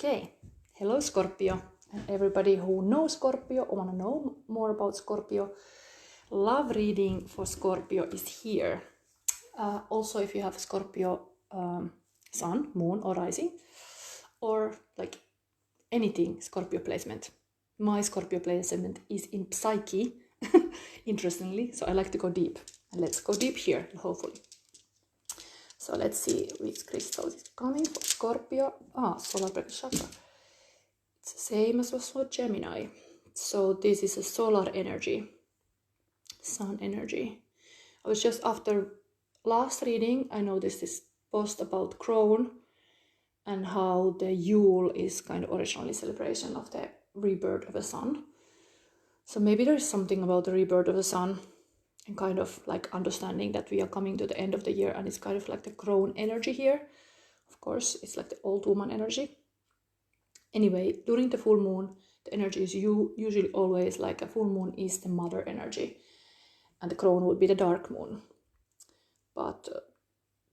Okay, hello Scorpio, and everybody who knows Scorpio or want to know more about Scorpio. Love reading for Scorpio is here. Also, if you have Scorpio sun, moon, or rising, or like anything Scorpio placement. My Scorpio placement is in Psyche, interestingly, so I like to go deep. And let's go deep here, hopefully. So let's see which crystals is coming for Scorpio. Solar plexus chakra. It's the same as was for Gemini. So this is a solar energy, sun energy. I was just after last reading, I noticed this post about Crone and how the Yule is kind of originally celebration of the rebirth of the sun. So maybe there is something about the rebirth of the sun and kind of like understanding that we are coming to the end of the year, and it's kind of like the Crone energy here. Of course, it's like the old woman energy. Anyway, during the full moon, the energy is usually always like a full moon is the mother energy, and the Crone would be the dark moon. But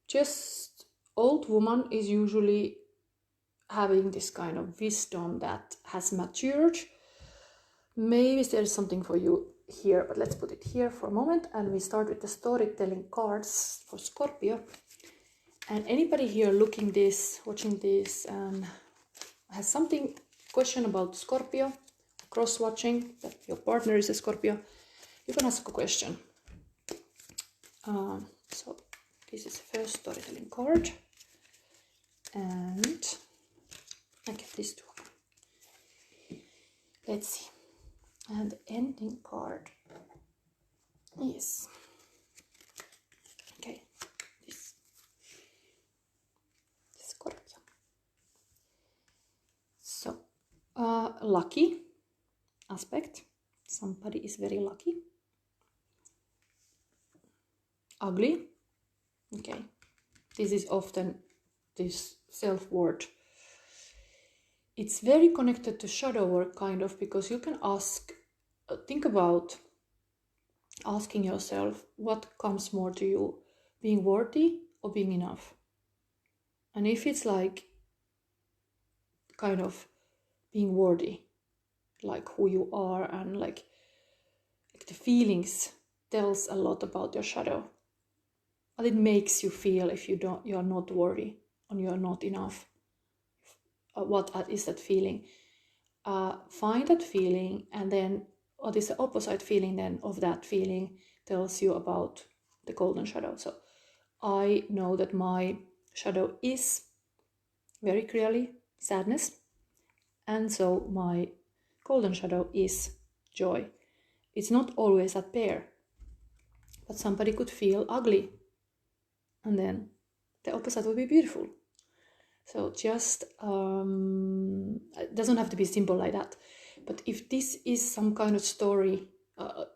just old woman is usually having this kind of wisdom that has matured. Maybe there's something for you here, but let's put it here for a moment, and we start with the storytelling cards for Scorpio. And anybody here looking this, watching this, and has something question about Scorpio, cross-watching, that your partner is a Scorpio, you can ask a question. So this is the first storytelling card, and I get this too. Let's see. And the ending card is, okay, this Scorpio. So, lucky aspect. Somebody is very lucky. Ugly. Okay. This is often this self-worth. It's very connected to shadow work, kind of, because you can think about asking yourself what comes more to you, being worthy or being enough. And if it's like kind of being worthy, like who you are, and like the feelings tells a lot about your shadow. What it makes you feel if you're not worthy and you're not enough. What is that feeling? Find that feeling, and then what is the opposite feeling then of that feeling tells you about the golden shadow. So I know that my shadow is very clearly sadness, and so my golden shadow is joy. It's not always that pair, but somebody could feel ugly, and then the opposite would be beautiful. So just, it doesn't have to be simple like that. But if this is some kind of story,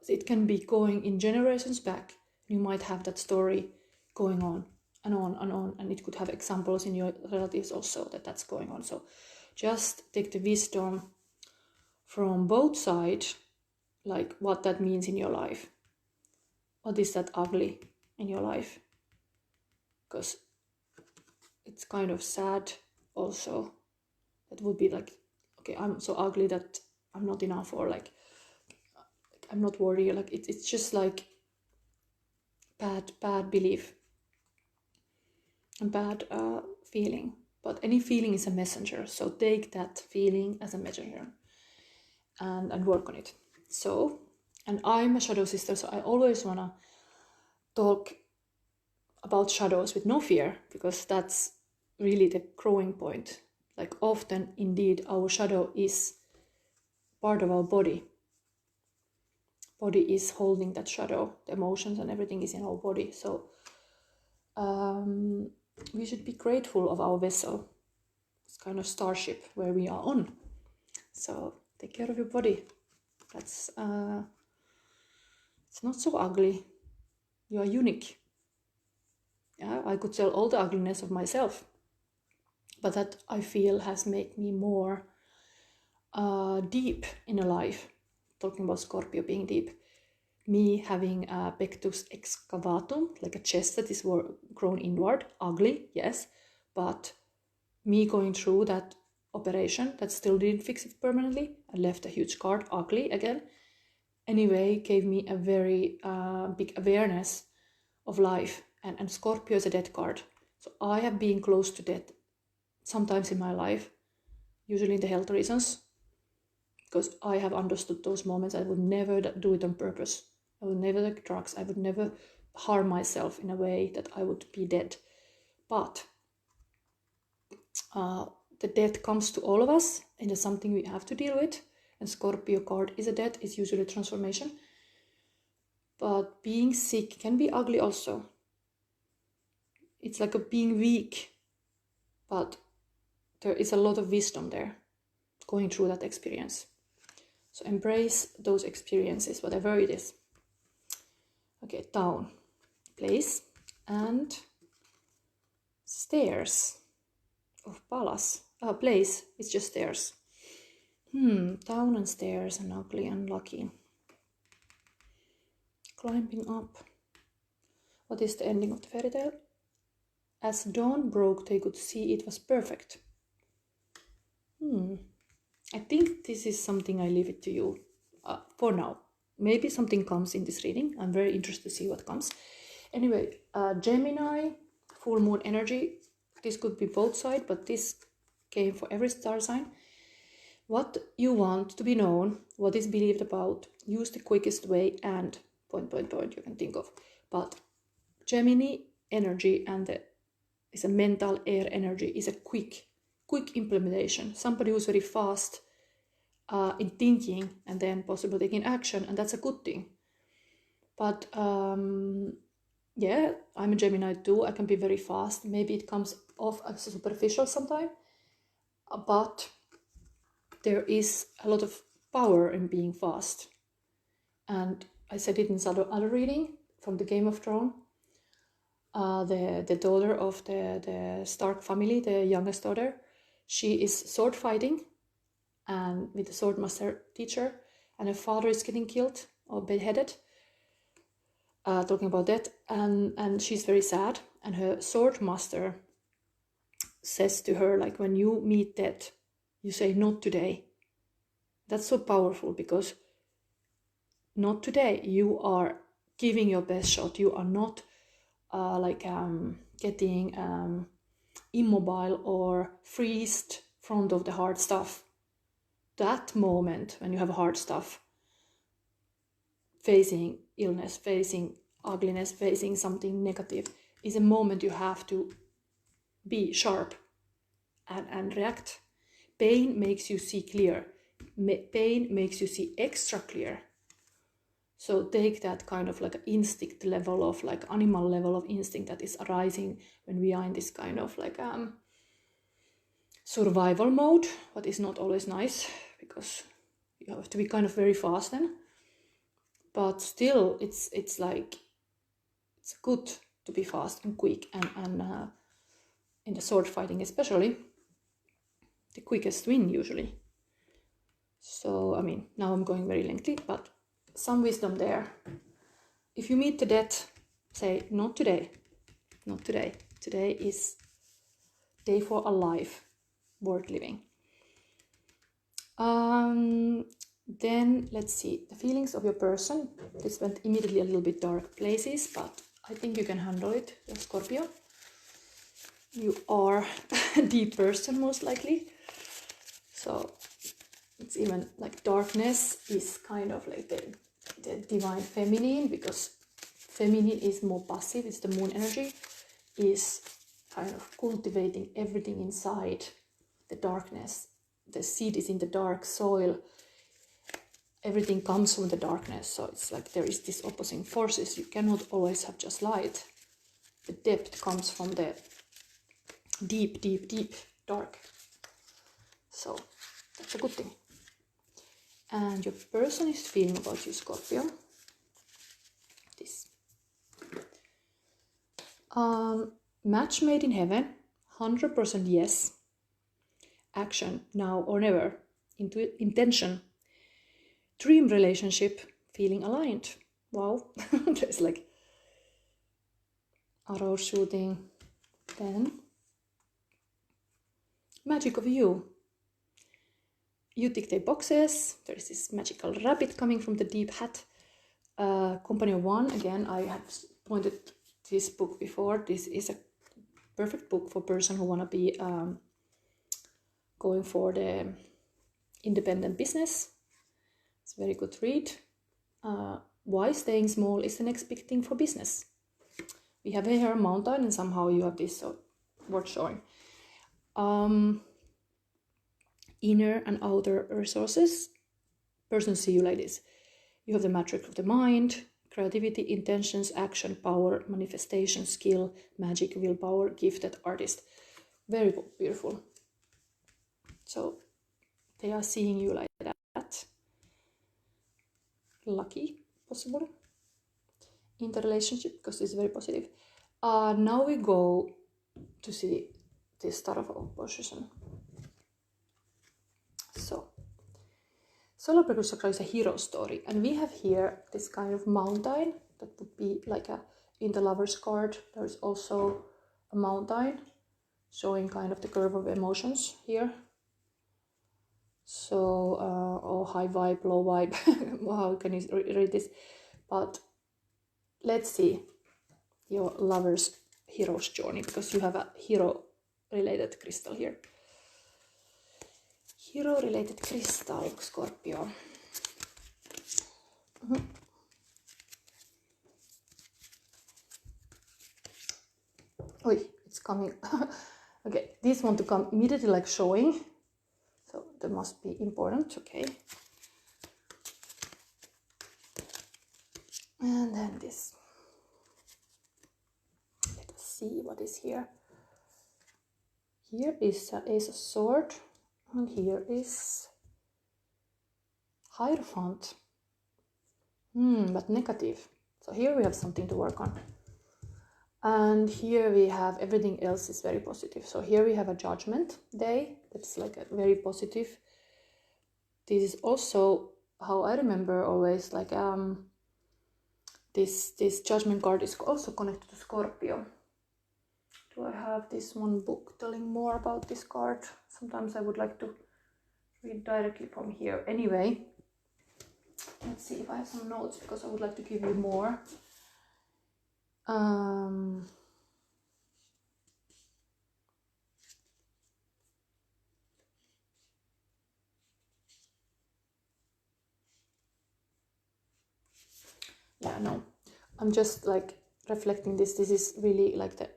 it can be going in generations back. You might have that story going on and on and on. And it could have examples in your relatives also that that's going on. So just take the wisdom from both sides, like what that means in your life. What is that ugly in your life? Because it's kind of sad also. It would be like, okay, I'm so ugly that I'm not enough, or like I'm not worthy. Like it's just like bad belief and bad feeling. But any feeling is a messenger, so take that feeling as a messenger and work on it. So, and I'm a shadow sister, so I always wanna talk about shadows with no fear, because that's really the growing point. Like often, indeed, our shadow is part of our body. Body is holding that shadow. The emotions and everything is in our body. So we should be grateful of our vessel. It's kind of starship where we are on. So take care of your body. That's it's not so ugly. You are unique. Yeah, I could tell all the ugliness of myself, but that I feel has made me more deep in a life. Talking about Scorpio being deep. Me having a pectus excavatum, like a chest that is grown inward, ugly, yes, but me going through that operation that still didn't fix it permanently. I left a huge card, ugly again. Anyway, gave me a very big awareness of life. And Scorpio is a death card. So I have been close to death sometimes in my life, usually in the health reasons, because I have understood those moments. I would never do it on purpose. I would never take drugs. I would never harm myself in a way that I would be dead. But the death comes to all of us, and it's something we have to deal with. And Scorpio card is a death, is usually transformation. But being sick can be ugly also. It's like a being weak, but there is a lot of wisdom there going through that experience. So embrace those experiences, whatever it is. Okay, town, place, and stairs of palace. Place, it's just stairs. Town and stairs and ugly and lucky. Climbing up. What is the ending of the fairy tale? As dawn broke, they could see it was perfect. I think this is something I leave it to you for now. Maybe something comes in this reading. I'm very interested to see what comes. Anyway, Gemini, full moon energy. This could be both sides, but this came for every star sign. What you want to be known, what is believed about, use the quickest way and ... you can think of. But Gemini energy and is a mental air energy, is a quick implementation. Somebody who's very fast in thinking and then possibly taking action, and that's a good thing. But yeah, I'm a Gemini too. I can be very fast. Maybe it comes off as superficial sometimes, but there is a lot of power in being fast. And I said it in some other reading from the Game of Thrones. The daughter of the Stark family, the youngest daughter, she is sword fighting and with the sword master teacher, and her father is getting killed or beheaded. Talking about that, and she's very sad, and her sword master says to her, like, when you meet death, you say not today. That's so powerful, because not today, you are giving your best shot. You are not getting immobile or freezed front of the hard stuff. That moment when you have hard stuff, facing illness, facing ugliness, facing something negative, is a moment you have to be sharp and react. Pain makes you see clear. Pain makes you see extra clear. So take that kind of like instinct level of like animal level of instinct that is arising when we are in this kind of like survival mode, what is not always nice, because you have to be kind of very fast then. But still, it's like, it's good to be fast and quick, and in the sword fighting especially, the quickest win usually. So, I mean, now I'm going very lengthy, but some wisdom there. If you meet the death, say, not today, not today. Today is day for a life worth living. Then let's see, the feelings of your person. This went immediately a little bit dark places, but I think you can handle it, Scorpio. You are a deep person, most likely. So it's even like darkness is kind of like the divine feminine, because feminine is more passive. It's the moon energy, is kind of cultivating everything inside the darkness. The seed is in the dark soil. Everything comes from the darkness. So it's like there is this opposing forces. You cannot always have just light. The depth comes from the deep, deep, deep dark. So that's a good thing. And your person is feeling about you, Scorpio. This. Match made in heaven, 100% yes. Action, now or never. Intention. Dream relationship, feeling aligned. Wow. There's like arrow shooting. Then magic of you. you tick the boxes. There is this magical rabbit coming from the deep hat. Company of One, again, I have pointed this book before. This is a perfect book for person who want to be going for the independent business. It's a very good read. Why staying small is the next big thing for business. We have here a mountain, and somehow you have this word showing. Inner and outer resources. Persons see you like this. You have the matrix of the mind, creativity, intentions, action, power, manifestation, skill, magic, willpower, gifted, artist. Very beautiful. So they are seeing you like that. Lucky, possibly. In the relationship, because it's very positive. Now we go to see this star of opposition. So, solar plexus chakra is a hero story, and we have here this kind of mountain that would be like in the Lover's card. There is also a mountain showing kind of the curve of emotions here. So, or high vibe, low vibe, how can you read this? But let's see your lover's hero's journey, because you have a hero related crystal here. Hero related crystal, Scorpio. Oi, it's coming. Okay, these want to come immediately, like showing. So that must be important, okay. And then this. Let us see what is here. Here is Ace of Swords, and here is Hierophant. But negative. So here we have something to work on. And here we have everything else is very positive. So here we have a Judgment Day. That's like a very positive. This is also how I remember always, like this Judgment card is also connected to Scorpio. Do I have this one book telling more about this card? Sometimes I would like to read directly from here. Anyway, let's see if I have some notes, because I would like to give you more. Yeah, no, I'm just like reflecting this. This is really like the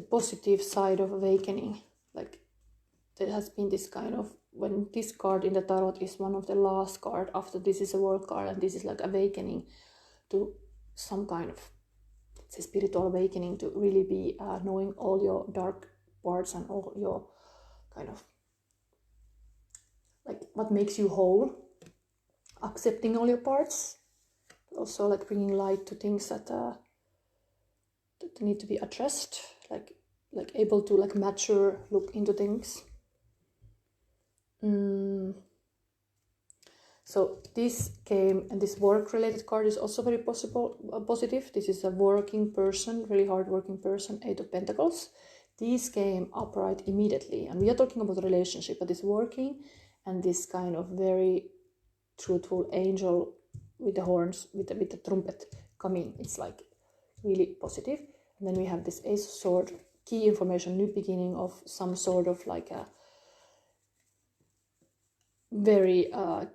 positive side of awakening. Like there has been this kind of, when this card in the tarot is one of the last card, after this is a world card, and this is like awakening to some kind of, it's a spiritual awakening, to really be knowing all your dark parts and all your kind of like what makes you whole, accepting all your parts, also like bringing light to things that need to be addressed, like able to like mature, look into things. So this came, and this work related card is also very positive. This is a working person, really hard working person, 8 of Pentacles. These came upright immediately, and we are talking about a relationship, but it's working, and this kind of very truthful angel with the horns, with the trumpet coming. It's like really positive. And then we have this Ace of Swords, key information, new beginning of some sort of like a very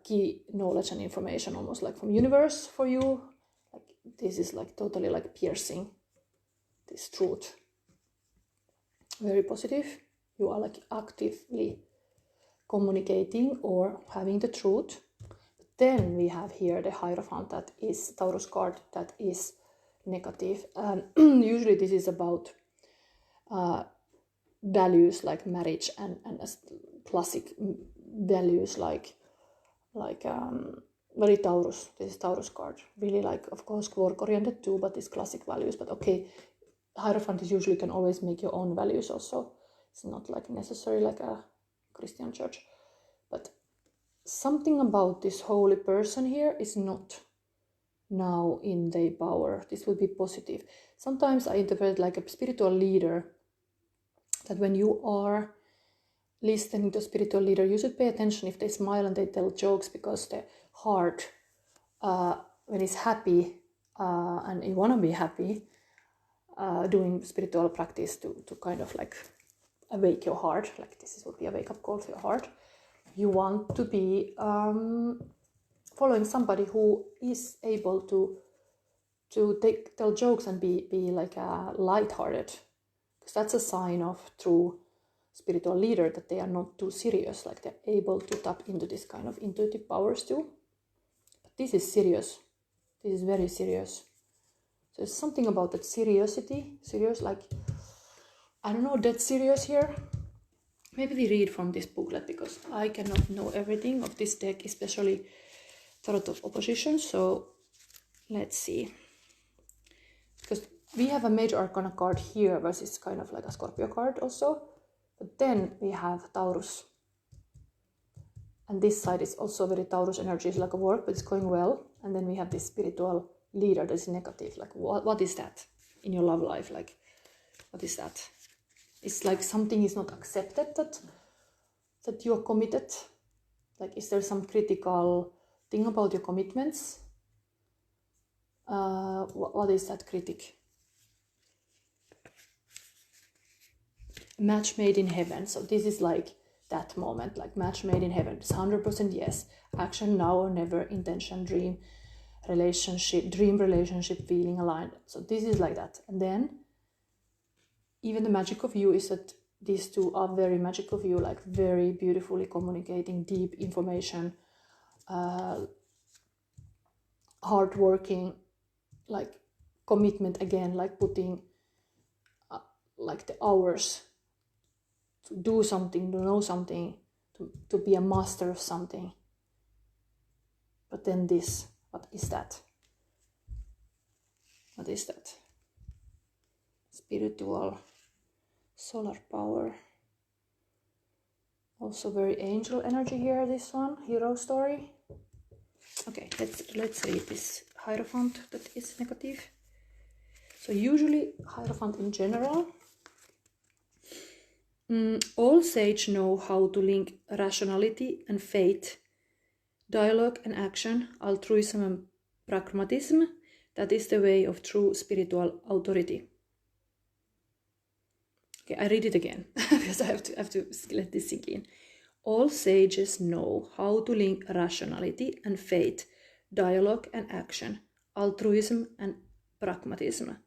key knowledge and information, almost like from universe for you. Like this is like totally like piercing this truth. Very positive. You are like actively communicating or having the truth. Then we have here the Hierophant, that is Taurus card, that is negative. And usually this is about values like marriage and classic values like very Taurus. This is Taurus card. Really like, of course, work oriented too, but it's classic values. But okay, Hierophant is usually can always make your own values also. It's not like necessary like a Christian church. But something about this holy person here is not now in their power. This will be positive. Sometimes I interpret like a spiritual leader, that when you are listening to a spiritual leader, you should pay attention if they smile and they tell jokes, because the heart, when it's happy and you want to be happy, doing spiritual practice to kind of like awake your heart, like this would be a wake-up call to your heart. You want to be following somebody who is able to tell jokes and be like light-hearted, because that's a sign of true spiritual leader, that they are not too serious, like they're able to tap into this kind of intuitive powers too. But this is serious. This is very serious. So there's something about that serious, like, I don't know, dead serious here. Maybe we read from this booklet, because I cannot know everything of this deck, especially Tarot of Opposition. So let's see. Because we have a major arcana card here, versus kind of like a Scorpio card also. But then we have Taurus. And this side is also very Taurus energy. It's like a work, but it's going well. And then we have this spiritual leader that is negative. Like, what is that in your love life? Like, what is that? It's like something is not accepted, that you are committed. Like, is there some critical thing about your commitments? What is that critic? Match made in heaven. So this is like that moment, like match made in heaven. It's 100% yes. Action now or never. Intention, dream, relationship, feeling aligned. So this is like that. And then even the magic of you is that these two are very magic of you, like very beautifully communicating deep information, hardworking, like commitment again, like putting like the hours to do something, to know something, to be a master of something. But then this, what is that? What is that? Spiritual, solar power. Also very angel energy here, this one, hero story. Okay, let's say this Hierophant that is negative. So usually Hierophant in general, all sage know how to link rationality and faith, dialogue and action, altruism and pragmatism. That is the way of true spiritual authority. Okay, I read it again because I have to let this sink in. All sages know how to link rationality and faith, dialogue and action, altruism and pragmatism.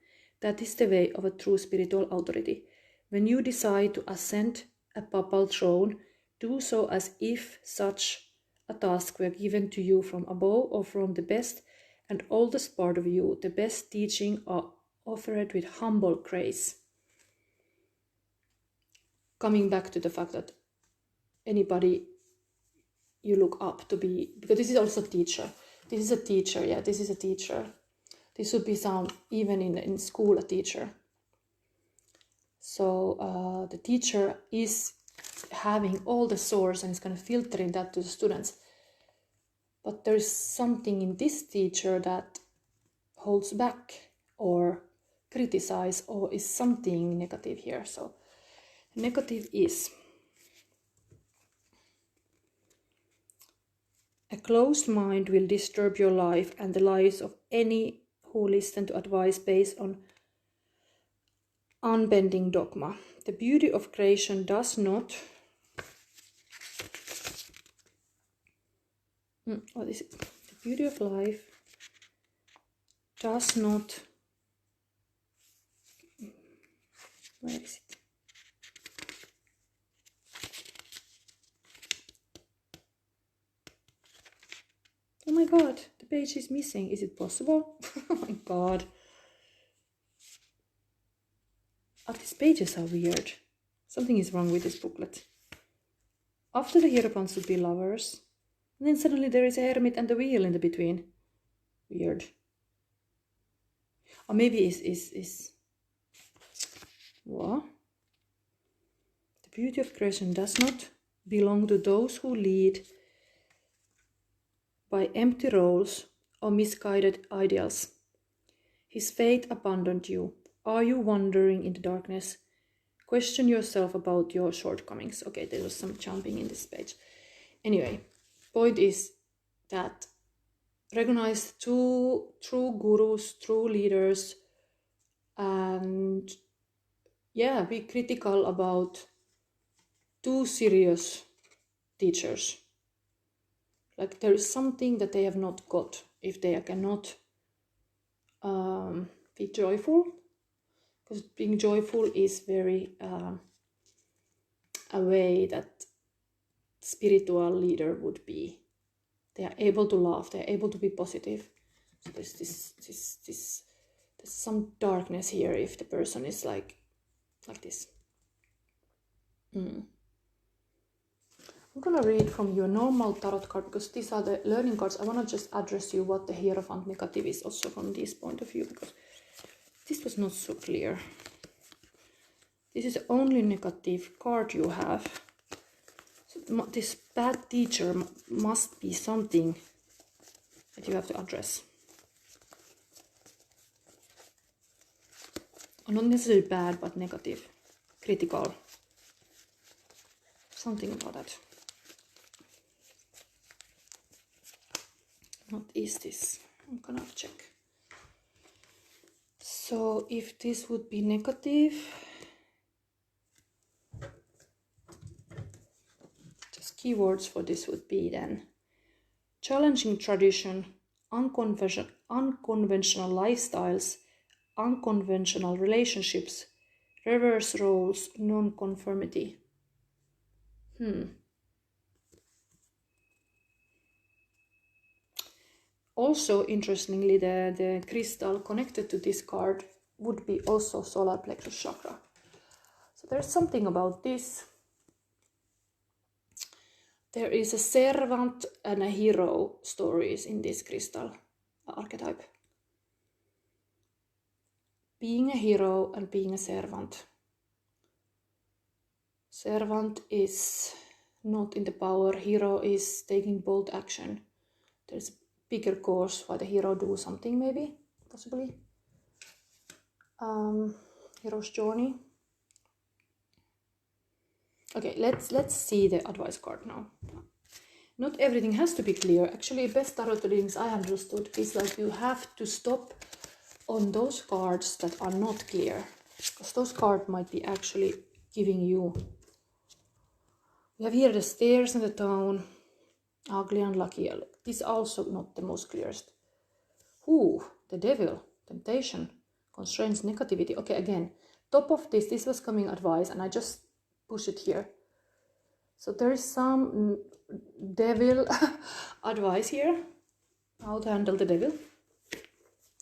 That is the way of a true spiritual authority. When you decide to ascend a papal throne, do so as if such a task were given to you from above or from the best and oldest part of you. The best teaching are offered with humble grace. Coming back to the fact that anybody you look up to be, because this is also a teacher. This is a teacher, yeah, this is a teacher. This would be some, even in school, a teacher. So the teacher is having all the source and is kind of filtering that to the students. But there's something in this teacher that holds back or criticize or is something negative here. So negative is a closed mind will disturb your life and the lives of any who listen to advice based on unbending dogma. The beauty of creation does not... what is it? The beauty of life does not... where is it? Oh my god, the page is missing. Is it possible? Oh my god. Oh, these pages are weird. Something is wrong with this booklet. After the Hierophants would be lovers. And then suddenly there is a hermit and the wheel in the between. Weird. Or maybe is what? The beauty of creation does not belong to those who lead by empty roles or misguided ideals. His fate abandoned you. Are you wandering in the darkness, Question yourself about your shortcomings. Okay, there was some jumping in this page. Anyway, point is that recognize two true gurus, true leaders, and yeah, be critical about too serious teachers. Like there is something that they have not got if they cannot be joyful, because being joyful is very a way that spiritual leader would be. They are able to laugh, they are able to be positive. So there's some darkness here if the person is like this. I'm gonna read from your normal tarot card, because these are the learning cards. I want to just address you what the Hierophant negative is also from this point of view, because this was not so clear. This is the only negative card you have. So this bad teacher must be something that you have to address. Or not necessarily bad, but negative, critical. Something about that. What is this? I'm gonna check. So if this would be negative, just keywords for this would be then challenging tradition, unconventional lifestyles, unconventional relationships, reverse roles, non-conformity. Also, interestingly, the crystal connected to this card would be also solar plexus chakra. So there's something about this. There is a servant and a hero stories in this crystal archetype. Being a hero and being a servant. Servant is not in the power. Hero is taking bold action. There's a bigger cause why the hero do something, maybe, possibly. Hero's journey. Okay, let's see the advice card now. Not everything has to be clear. Actually, best tarot readings I understood is like you have to stop on those cards that are not clear, because those cards might be actually giving you. We have here the stairs and the town, ugly and lucky. This is also not the most clearest. Ooh, the devil, temptation, constraints, negativity. Okay, again, top of this was coming advice, and I just push it here. So there is some devil advice here, how to handle the devil,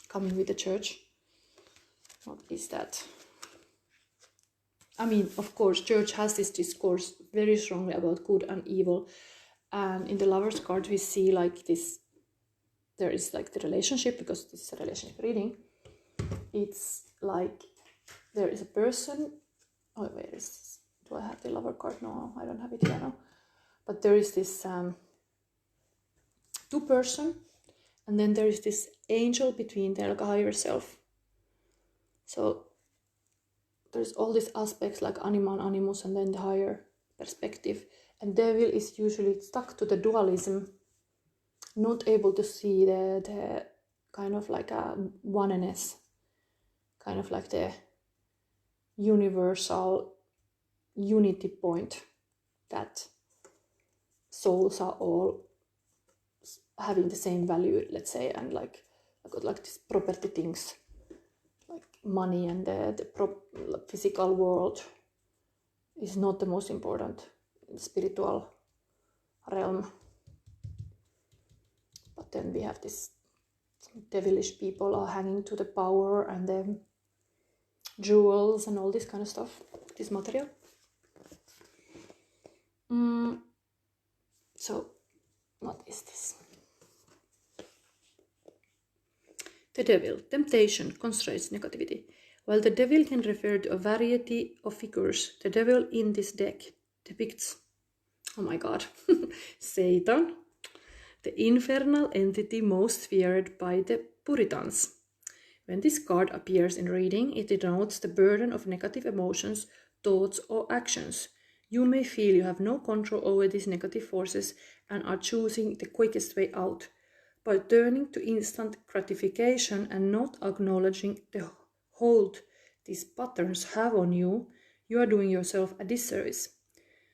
coming with the church. What is that? I mean, of course, church has this discourse very strongly about good and evil. And in the Lover's card, we see like this, there is like the relationship, because this is a relationship reading. It's like there is a person. Oh, where is this? Do I have the Lover card? No, I don't have it here now. But there is this two person, and then there is this angel between them, like a higher self. So there's all these aspects like anima and animus, and then the higher perspective. And devil is usually stuck to the dualism, not able to see the kind of like a oneness, kind of like the universal unity point that souls are all having the same value, let's say, and like these property things, like money and the physical world is not the most important in the spiritual realm. But then we have this devilish people are hanging to the power and the jewels and all this kind of stuff, this material. So what is this? The devil, temptation, constraints, negativity. While the devil can refer to a variety of figures, the devil in this deck depicts, oh my god, Satan, the infernal entity most feared by the Puritans. When this card appears in reading, it denotes the burden of negative emotions, thoughts, or actions. You may feel you have no control over these negative forces and are choosing the quickest way out. By turning to instant gratification and not acknowledging the hold these patterns have on you, you are doing yourself a disservice.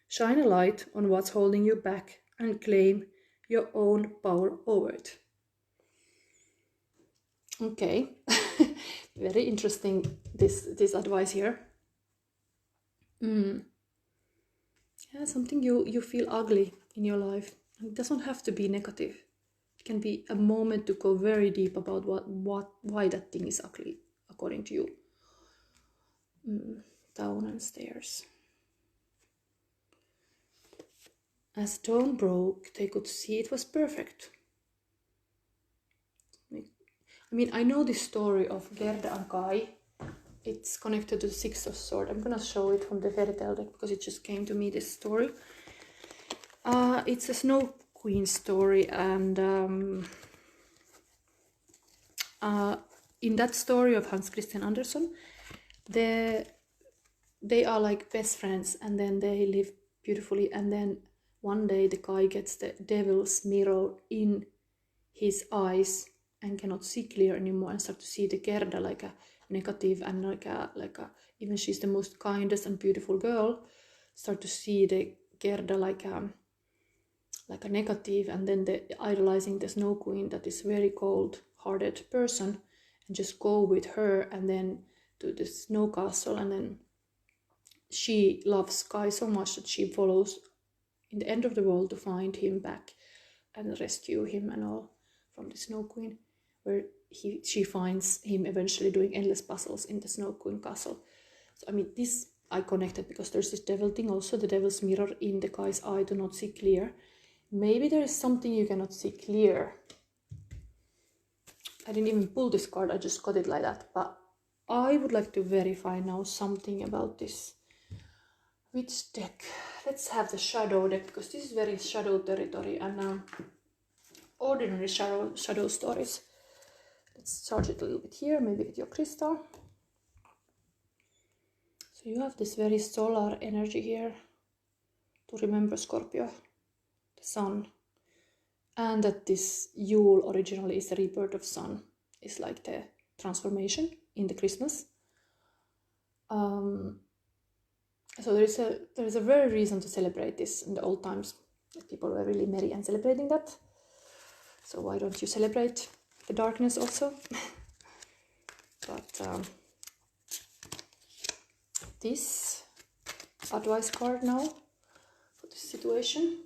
Shine a light on what's holding you back and claim your own power over it. Okay, very interesting this advice here. Yeah, something you feel ugly in your life. It doesn't have to be negative. It can be a moment to go very deep about why that thing is ugly, according to you. Down and stairs. As dawn broke, they could see it was perfect. I mean, I know this story of Gerda and Kai. It's connected to the Six of Swords. I'm gonna show it from the fairy tale deck because it just came to me, this story. It's a Snow Queen story, and in that story of Hans Christian Andersen, they are like best friends, and then they live beautifully, and then one day the guy gets the devil's mirror in his eyes and cannot see clear anymore and start to see the Gerda like a negative, and like a even she's the most kindest and beautiful girl, start to see the Gerda like a negative, and then the idolizing the Snow Queen that is very cold-hearted person, and just go with her and then to the snow castle, and then she loves Kai so much that she follows in the end of the world to find him back and rescue him and all from the Snow Queen, where she finds him eventually doing endless puzzles in the Snow Queen castle. So I mean, this I connected because there's this devil thing also, the devil's mirror in the guy's eye to not see clear. Maybe there is something you cannot see clear. I didn't even pull this card, I just got it like that, but I would like to verify now something about this. Which deck? Let's have the shadow deck, because this is very shadow territory and ordinary shadow stories. Let's charge it a little bit here, maybe with your crystal. So you have this very solar energy here to remember, Scorpio, the sun, and that this Yule originally is the rebirth of sun, is like the transformation in the Christmas. So there is a very reason to celebrate this. In the old times, people were really merry and celebrating that. So why don't you celebrate the darkness also? But this advice card now for this situation.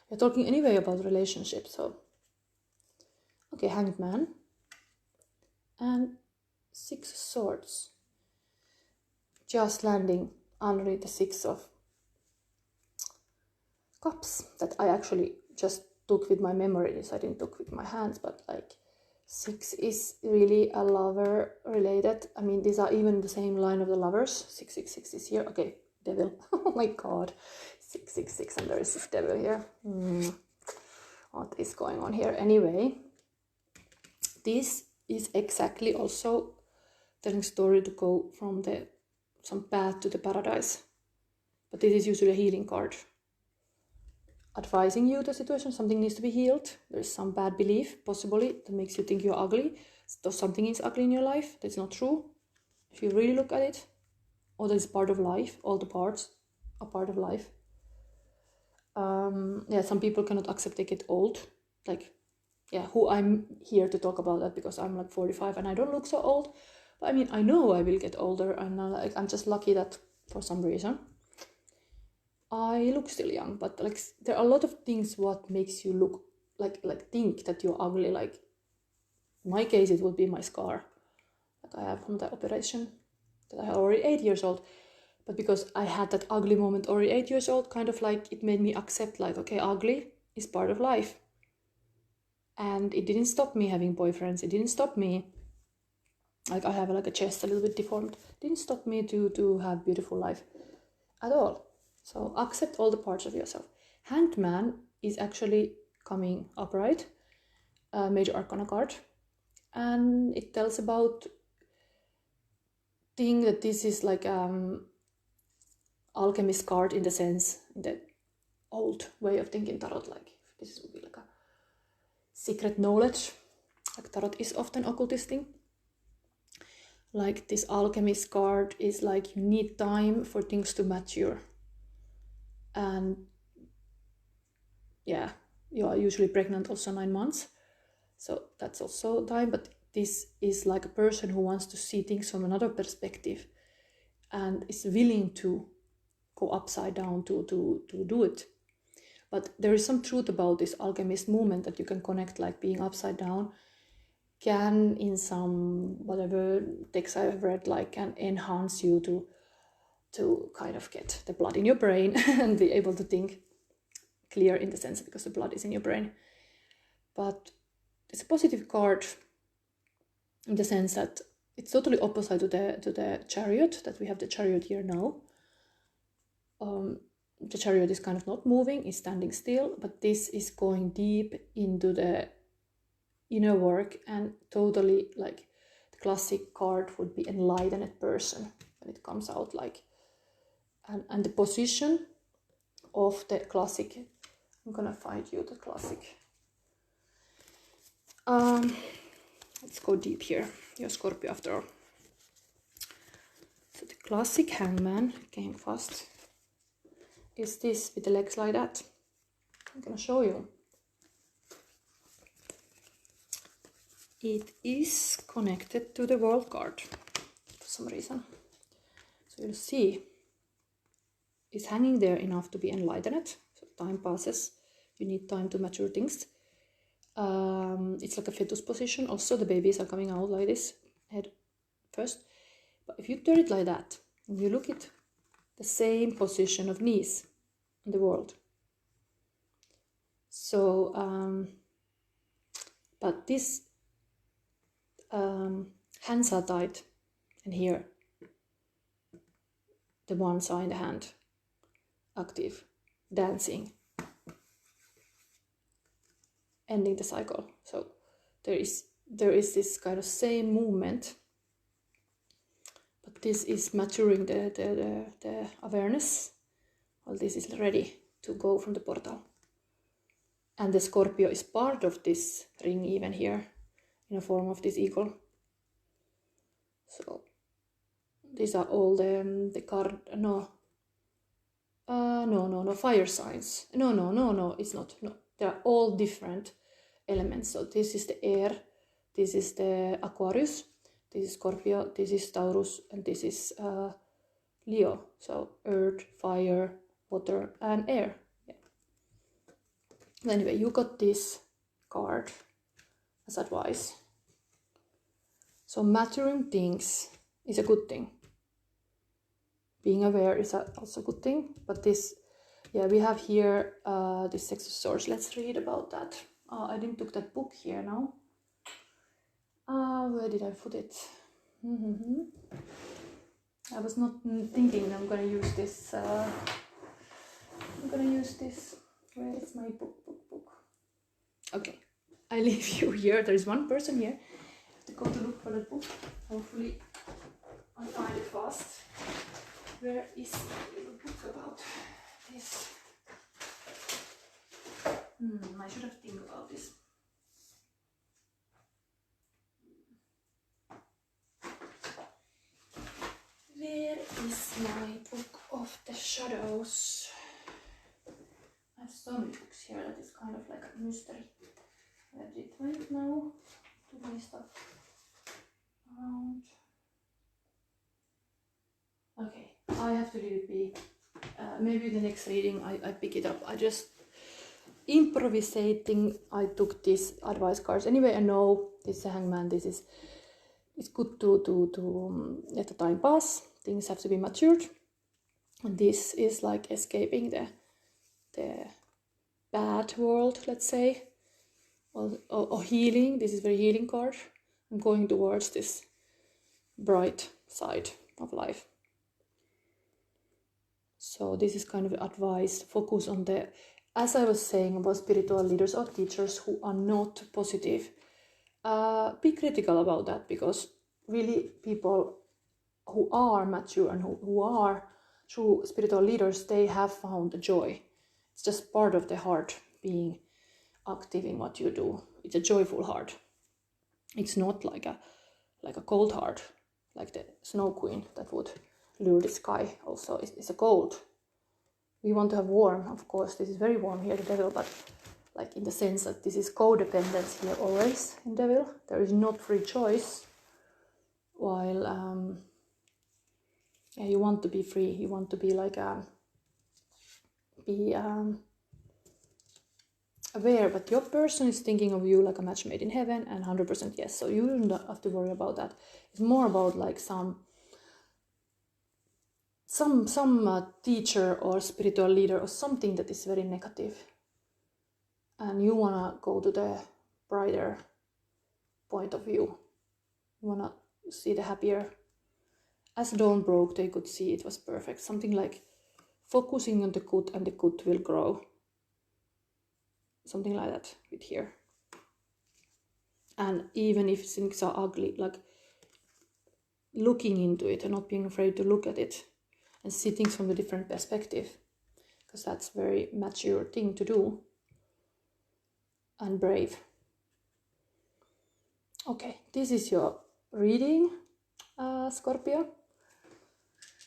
We're talking anyway about relationships, so okay, Hanged Man and Six of Swords, just landing underneath the Six of Cups that I actually just took with my memories. I didn't took with my hands, but like 6 is really a lover related. I mean, these are even the same line of the lovers. 666 is here. Okay, devil. Oh my god. 666, and there is this devil here. What is going on here? Anyway, this is exactly also telling story to go from some path to the paradise. But this is usually a healing card. Advising you the situation, something needs to be healed. There's some bad belief, possibly, that makes you think you're ugly. So something is ugly in your life. That's not true. If you really look at it, or that's part of life, all the parts are part of life. Yeah, some people cannot accept they get old. Like, yeah, who I'm here to talk about that because I'm like 45 and I don't look so old. But I mean, I know I will get older, and I'm just lucky that for some reason I look still young. But like, there are a lot of things what makes you look like think that you're ugly. Like, in my case, it would be my scar, like I have from the operation that I had already 8 years old. But because I had that ugly moment already 8 years old, kind of like it made me accept, like, okay, ugly is part of life. And it didn't stop me having boyfriends. It didn't stop me, like I have like a chest a little bit deformed. It didn't stop me to have beautiful life at all. So accept all the parts of yourself. Hanged Man is actually coming upright. major arcana card, and it tells about thing that this is like alchemist card in the sense, in the old way of thinking tarot, like this would be like a secret knowledge, like tarot is often occultisting. Like this alchemist card is like you need time for things to mature, and yeah, you are usually pregnant also 9 months, so that's also time. But this is like a person who wants to see things from another perspective and is willing to go upside down to do it. But there is some truth about this alchemist movement that you can connect, like being upside down can, in some whatever text I've read, like can enhance you to kind of get the blood in your brain and be able to think clear, in the sense because the blood is in your brain. But it's a positive card in the sense that it's totally opposite to the chariot, that we have the chariot here now. The chariot is kind of not moving, is standing still, but this is going deep into the inner work, and totally like the classic card would be enlightened person when it comes out, like, and the position of the classic, I'm gonna find you the classic. Let's go deep here. You're Scorpio after all. So the classic hangman, came fast, is this with the legs like that. I'm gonna show you. It is connected to the world card for some reason. So you'll see it's hanging there enough to be enlightened. So time passes, you need time to mature things. It's like a fetus position. Also the babies are coming out like this, head first. But if you turn it like that and you look at the same position of knees in the world. So but this hands are tight, and here the ones are in the hand, active, dancing, ending the cycle. So there is this kind of same movement, but this is maturing the awareness, while this is ready to go from the portal. And the Scorpio is part of this ring even here, in a form of this eagle. So these are all the card, no, fire signs. No, it's not. No, they are all different elements. So this is the air, this is the Aquarius, this is Scorpio, this is Taurus, and this is Leo. So earth, fire, water, and air. Yeah. Anyway, you got this card as advice. So maturing things is a good thing. Being aware is also a good thing. But this, yeah, we have here this Six of Swords. Let's read about that. I didn't took that book here now. Where did I put it? I was not thinking I'm gonna use this. Where is my book? Okay, I leave you here. There is one person here. I have to go to look for the book. Hopefully I find it fast. Where is the book about this? I should have think about this. Where is my book of the shadows? I have so many books here that it's kind of like a mystery. Where did it went now? Too many stuff around. Okay, I have to leave it be. Maybe the next reading I pick it up. I just improvisating. I took these advice cards. Anyway, I know this is a hangman. This is, it's good to let the time pass. Things have to be matured. And this is like escaping the bad world, let's say, or healing. This is very healing card. I'm going towards this bright side of life. So this is kind of advice. Focus on the as I was saying about spiritual leaders or teachers who are not positive, be critical about that, because really people who are mature and who are true spiritual leaders, they have found the joy. It's just part of the heart being active in what you do. It's a joyful heart. It's not like a cold heart, like the Snow Queen that would lure the sky. Also, it's a cold. We want to have warm, of course. This is very warm here, the devil, but like in the sense that this is codependence here always in devil. There is not free choice. While yeah, you want to be free. You want to be like aware, but your person is thinking of you like a match made in heaven, and 100% yes. So you don't have to worry about that. It's more about like some teacher or spiritual leader or something that is very negative, and you wanna go to the brighter point of view. You wanna see the happier. As dawn broke, they could see it was perfect. Something like focusing on the good, and the good will grow. Something like that with here. And even if things are ugly, like looking into it and not being afraid to look at it and see things from a different perspective, because that's a very mature thing to do and brave. Okay, this is your reading, Scorpio.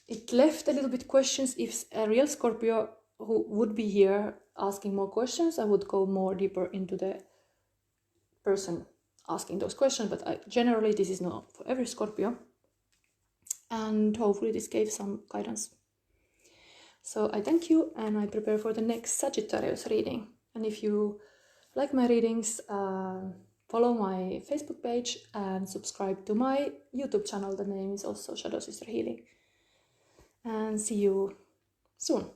It left a little bit questions. If a real Scorpio who would be here asking more questions, I would go more deeper into the person asking those questions, but generally this is not for every Scorpio, and hopefully this gave some guidance. So I thank you, and I prepare for the next Sagittarius reading. And if you like my readings, follow my Facebook page and subscribe to my YouTube channel. The name is also ShadowSisterHealing. And see you soon.